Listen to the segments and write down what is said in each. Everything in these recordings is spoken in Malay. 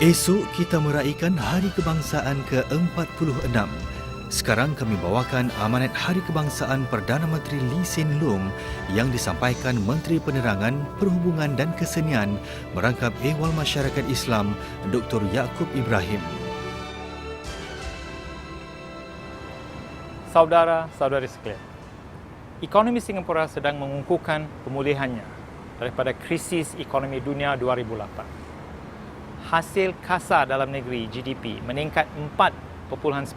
Esok kita meraihkan Hari Kebangsaan ke-46. Sekarang kami bawakan amanat Hari Kebangsaan Perdana Menteri Lee Hsien Loong yang disampaikan Menteri Penerangan, Perhubungan dan Kesenian merangkap Ehwal Masyarakat Islam Dr. Yaakob Ibrahim. Saudara-saudari sekalian, ekonomi Singapura sedang mengukuhkan pemulihannya daripada krisis ekonomi dunia 2008. Hasil kasar dalam negeri GDP meningkat 4.9%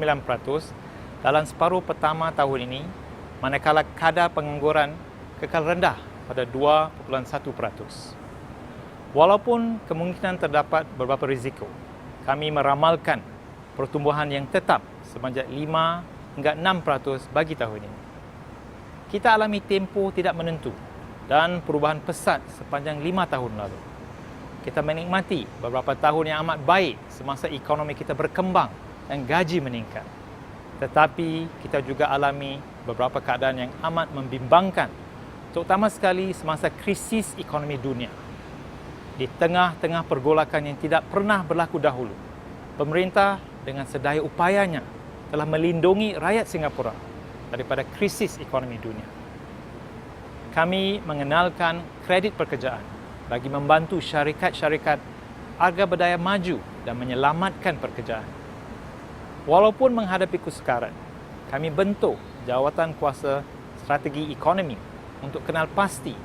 dalam separuh pertama tahun ini, manakala kadar pengangguran kekal rendah pada 2.1%. Walaupun kemungkinan terdapat beberapa risiko, kami meramalkan pertumbuhan yang tetap sebanyak 5 hingga 6% bagi tahun ini. Kita alami tempoh tidak menentu dan perubahan pesat sepanjang 5 tahun lalu. Kita menikmati beberapa tahun yang amat baik semasa ekonomi kita berkembang dan gaji meningkat. Tetapi kita juga alami beberapa keadaan yang amat membimbangkan, terutama sekali semasa krisis ekonomi dunia. Di tengah-tengah pergolakan yang tidak pernah berlaku dahulu, pemerintah dengan sedaya upayanya telah melindungi rakyat Singapura daripada krisis ekonomi dunia. Kami mengenalkan kredit pekerjaan bagi membantu syarikat-syarikat agar berdaya maju dan menyelamatkan pekerjaan. Walaupun menghadapi kesukaran, kami bentuk jawatan kuasa strategi ekonomi untuk kenal pasti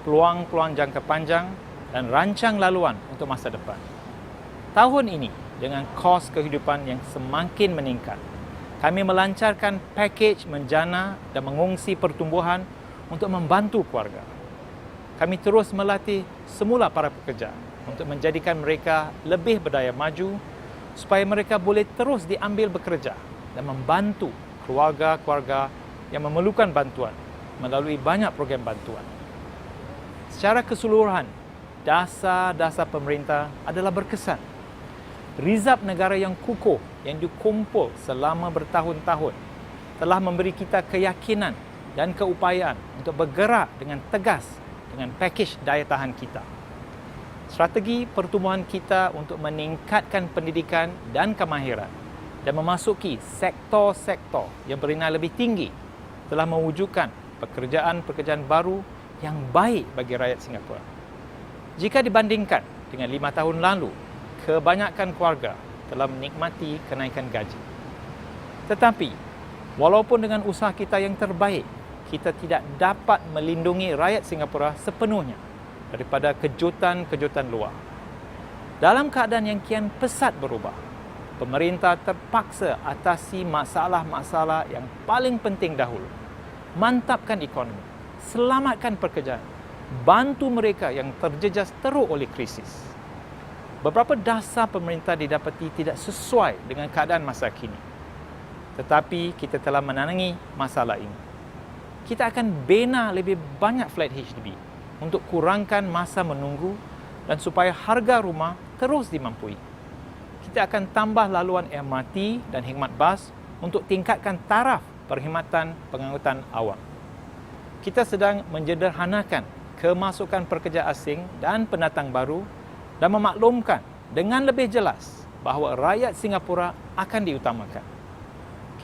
peluang-peluang jangka panjang dan rancang laluan untuk masa depan. Tahun ini, dengan kos kehidupan yang semakin meningkat, kami melancarkan pakej menjana dan mengongsi pertumbuhan untuk membantu keluarga. Kami terus melatih semula para pekerja untuk menjadikan mereka lebih berdaya maju supaya mereka boleh terus diambil bekerja dan membantu keluarga-keluarga yang memerlukan bantuan melalui banyak program bantuan. Secara keseluruhan, dasar-dasar pemerintah adalah berkesan. Rizab negara yang kukuh yang dikumpul selama bertahun-tahun telah memberi kita keyakinan dan keupayaan untuk bergerak dengan tegas dengan pakej daya tahan kita. Strategi pertumbuhan kita untuk meningkatkan pendidikan dan kemahiran dan memasuki sektor-sektor yang bernilai lebih tinggi telah mewujudkan pekerjaan-pekerjaan baru yang baik bagi rakyat Singapura. Jika dibandingkan dengan 5 tahun lalu, kebanyakan keluarga telah menikmati kenaikan gaji. Tetapi, walaupun dengan usaha kita yang terbaik, kita tidak dapat melindungi rakyat Singapura sepenuhnya daripada kejutan-kejutan luar. Dalam keadaan yang kian pesat berubah, pemerintah terpaksa atasi masalah-masalah yang paling penting dahulu. Mantapkan ekonomi, selamatkan pekerjaan, bantu mereka yang terjejas teruk oleh krisis. Beberapa dasar pemerintah didapati tidak sesuai dengan keadaan masa kini. Tetapi kita telah menangangi masalah ini. Kita akan bina lebih banyak flat HDB untuk kurangkan masa menunggu dan supaya harga rumah terus dimampui. Kita akan tambah laluan MRT dan khidmat bas untuk tingkatkan taraf perkhidmatan pengangkutan awam. Kita sedang menjederhanakan kemasukan pekerja asing dan pendatang baru dan memaklumkan dengan lebih jelas bahawa rakyat Singapura akan diutamakan.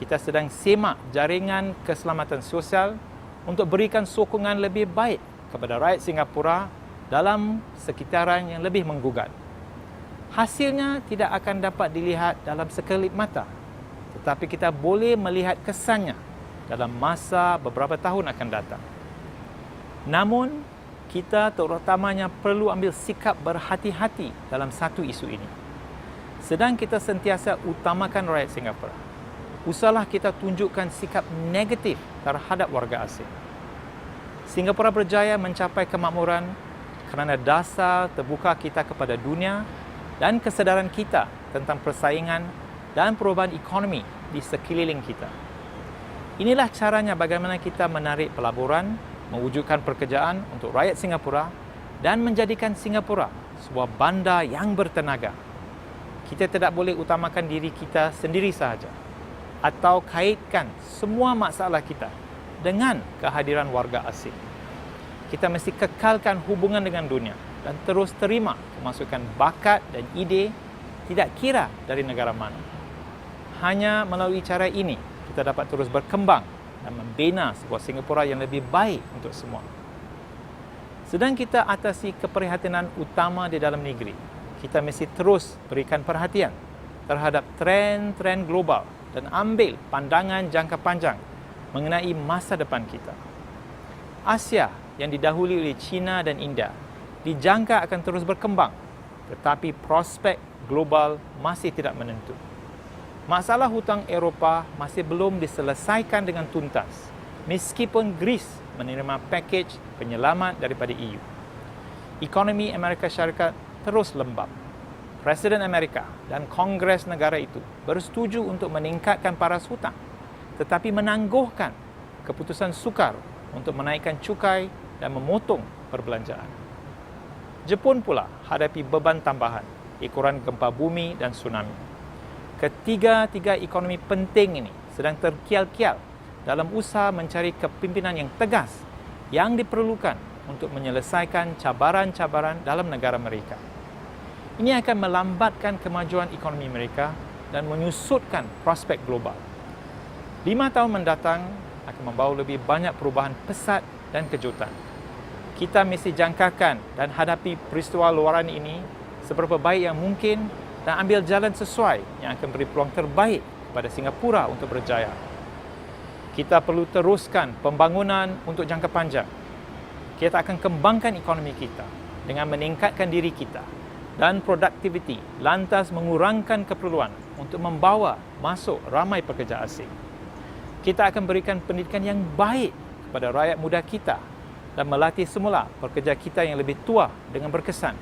Kita sedang semak jaringan keselamatan sosial untuk berikan sokongan lebih baik kepada rakyat Singapura dalam sekitaran yang lebih menggugat. Hasilnya tidak akan dapat dilihat dalam sekelip mata, tetapi kita boleh melihat kesannya dalam masa beberapa tahun akan datang. Namun, kita terutamanya perlu ambil sikap berhati-hati dalam satu isu ini. Sedang kita sentiasa utamakan rakyat Singapura, usahlah kita tunjukkan sikap negatif terhadap warga asing. Singapura berjaya mencapai kemakmuran kerana dasar terbuka kita kepada dunia dan kesedaran kita tentang persaingan dan perubahan ekonomi di sekeliling kita. Inilah caranya bagaimana kita menarik pelaburan, mewujudkan pekerjaan untuk rakyat Singapura dan menjadikan Singapura sebuah bandar yang bertenaga. Kita tidak boleh utamakan diri kita sendiri sahaja atau kaitkan semua masalah kita dengan kehadiran warga asing. Kita mesti kekalkan hubungan dengan dunia dan terus terima kemasukan bakat dan ide tidak kira dari negara mana. Hanya melalui cara ini, kita dapat terus berkembang dan membina sebuah Singapura yang lebih baik untuk semua. Sedang kita atasi keprihatinan utama di dalam negeri, kita mesti terus berikan perhatian terhadap trend-trend global dan ambil pandangan jangka panjang mengenai masa depan kita. Asia yang didahului oleh China dan India dijangka akan terus berkembang, tetapi prospek global masih tidak menentu. Masalah hutang Eropah masih belum diselesaikan dengan tuntas, meskipun Greece menerima pakej penyelamat daripada EU. Ekonomi Amerika Syarikat terus lembab. Presiden Amerika dan Kongres negara itu bersetuju untuk meningkatkan paras hutang, tetapi menangguhkan keputusan sukar untuk menaikkan cukai dan memotong perbelanjaan. Jepun pula hadapi beban tambahan, ikuran gempa bumi dan tsunami. Ketiga-tiga ekonomi penting ini sedang terkial-kial dalam usaha mencari kepimpinan yang tegas yang diperlukan untuk menyelesaikan cabaran-cabaran dalam negara mereka. Ini akan melambatkan kemajuan ekonomi mereka dan menyusutkan prospek global. 5 tahun mendatang akan membawa lebih banyak perubahan pesat dan kejutan. Kita mesti jangkakan dan hadapi peristiwa luaran ini seberapa baik yang mungkin dan ambil jalan sesuai yang akan beri peluang terbaik kepada Singapura untuk berjaya. Kita perlu teruskan pembangunan untuk jangka panjang. Kita akan kembangkan ekonomi kita dengan meningkatkan diri kita dan produktiviti, lantas mengurangkan keperluan untuk membawa masuk ramai pekerja asing. Kita akan berikan pendidikan yang baik kepada rakyat muda kita dan melatih semula pekerja kita yang lebih tua dengan berkesan.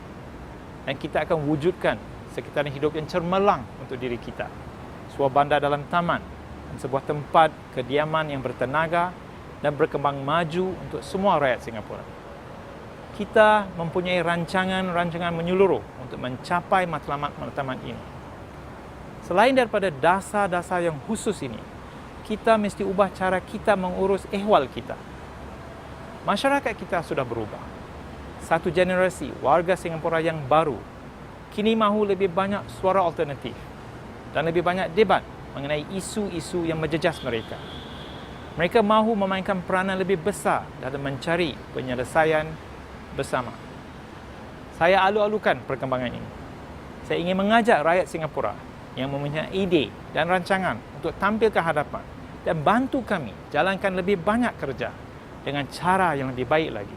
Dan kita akan wujudkan sekitaran hidup yang cemerlang untuk diri kita. Sebuah bandar dalam taman dan sebuah tempat kediaman yang bertenaga dan berkembang maju untuk semua rakyat Singapura. Kita mempunyai rancangan-rancangan menyeluruh untuk mencapai matlamat-matlamat ini. Selain daripada dasar-dasar yang khusus ini, kita mesti ubah cara kita mengurus ehwal kita. Masyarakat kita sudah berubah. Satu generasi warga Singapura yang baru kini mahu lebih banyak suara alternatif dan lebih banyak debat mengenai isu-isu yang menjejas mereka. Mereka mahu memainkan peranan lebih besar dalam mencari penyelesaian bersama. Saya alu-alukan perkembangan ini. Saya ingin mengajak rakyat Singapura yang mempunyai ide dan rancangan untuk tampil ke hadapan dan bantu kami jalankan lebih banyak kerja dengan cara yang lebih baik lagi.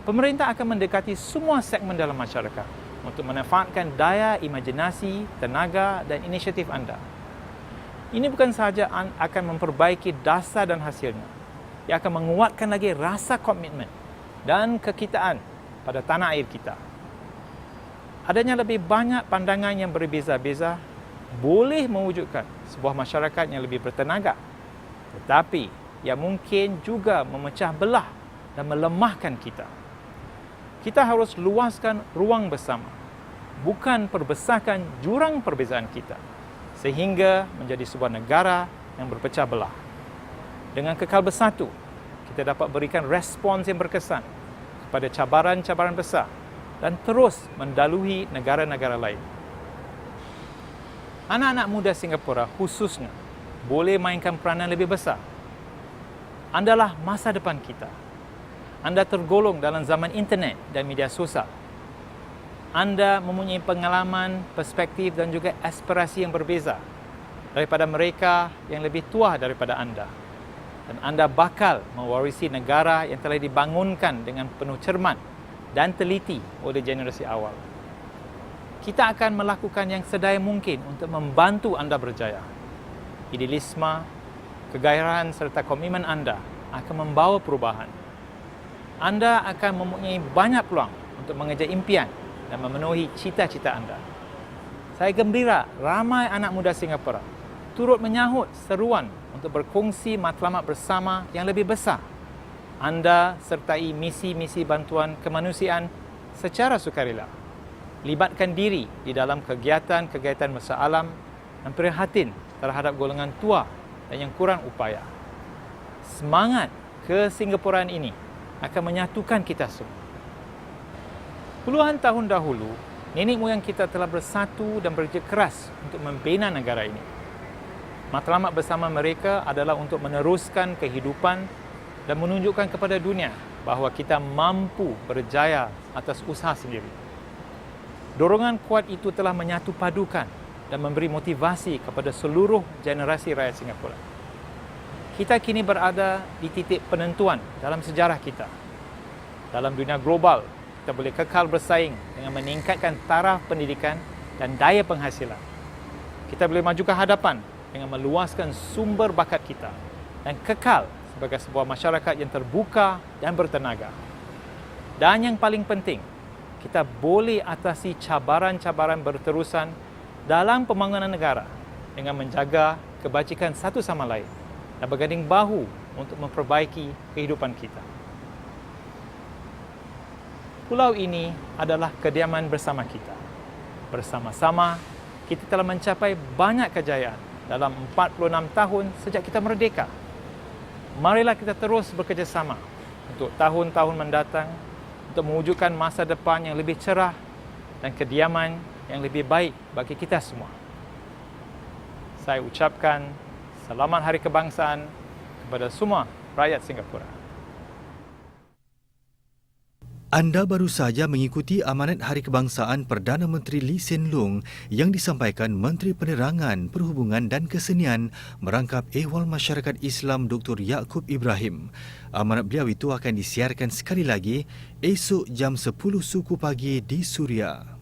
Pemerintah akan mendekati semua segmen dalam masyarakat untuk memanfaatkan daya imajinasi, tenaga dan inisiatif anda. Ini bukan sahaja akan memperbaiki dasar dan hasilnya, ia akan menguatkan lagi rasa komitmen dan kekitaan pada tanah air kita. Adanya lebih banyak pandangan yang berbeza-beza boleh mewujudkan sebuah masyarakat yang lebih bertenaga, tetapi ia mungkin juga memecah belah dan melemahkan kita. Kita harus luaskan ruang bersama, bukan perbesarkan jurang perbezaan kita, sehingga menjadi sebuah negara yang berpecah belah. Dengan kekal bersatu, kita dapat berikan respons yang berkesan kepada cabaran-cabaran besar dan terus mendahului negara-negara lain. Anak-anak muda Singapura khususnya boleh mainkan peranan lebih besar. Andalah masa depan kita. Anda tergolong dalam zaman internet dan media sosial. Anda mempunyai pengalaman, perspektif dan juga aspirasi yang berbeza daripada mereka yang lebih tua daripada anda. Dan anda bakal mewarisi negara yang telah dibangunkan dengan penuh cermat dan teliti oleh generasi awal. Kita akan melakukan yang sedaya mungkin untuk membantu anda berjaya. Idealisme, kegairahan serta komitmen anda akan membawa perubahan. Anda akan mempunyai banyak peluang untuk mengejar impian dan memenuhi cita-cita anda. Saya gembira ramai anak muda Singapura turut menyahut seruan untuk berkongsi matlamat bersama yang lebih besar. Anda sertai misi-misi bantuan kemanusiaan secara sukarela. Libatkan diri di dalam kegiatan-kegiatan masa alam dan prihatin terhadap golongan tua dan yang kurang upaya. Semangat kesingapuraan ini akan menyatukan kita semua. Puluhan tahun dahulu, Nenek moyang kita telah bersatu dan bekerja keras untuk membina negara ini. Matlamat bersama mereka adalah untuk meneruskan kehidupan dan menunjukkan kepada dunia bahawa kita mampu berjaya atas usaha sendiri. Dorongan kuat itu telah menyatu padukan dan memberi motivasi kepada seluruh generasi rakyat Singapura. Kita kini berada di titik penentuan dalam sejarah kita. Dalam dunia global, kita boleh kekal bersaing dengan meningkatkan taraf pendidikan dan daya penghasilan. Kita boleh maju ke hadapan dengan meluaskan sumber bakat kita dan kekal sebagai sebuah masyarakat yang terbuka dan bertenaga. Dan yang paling penting, kita boleh atasi cabaran-cabaran berterusan dalam pembangunan negara dengan menjaga kebajikan satu sama lain dan berganding bahu untuk memperbaiki kehidupan kita. Pulau ini adalah kediaman bersama kita. Bersama-sama, kita telah mencapai banyak kejayaan dalam 46 tahun sejak kita merdeka. Marilah kita terus bekerjasama untuk tahun-tahun mendatang untuk mewujudkan masa depan yang lebih cerah dan kediaman yang lebih baik bagi kita semua. Saya ucapkan selamat Hari Kebangsaan kepada semua rakyat Singapura. Anda baru saja mengikuti amanat Hari Kebangsaan Perdana Menteri Lee Hsien Loong yang disampaikan Menteri Penerangan, Perhubungan dan Kesenian merangkap Ehwal Masyarakat Islam Dr. Yaakob Ibrahim. Amanat beliau itu akan disiarkan sekali lagi esok jam 10 suku pagi di Suria.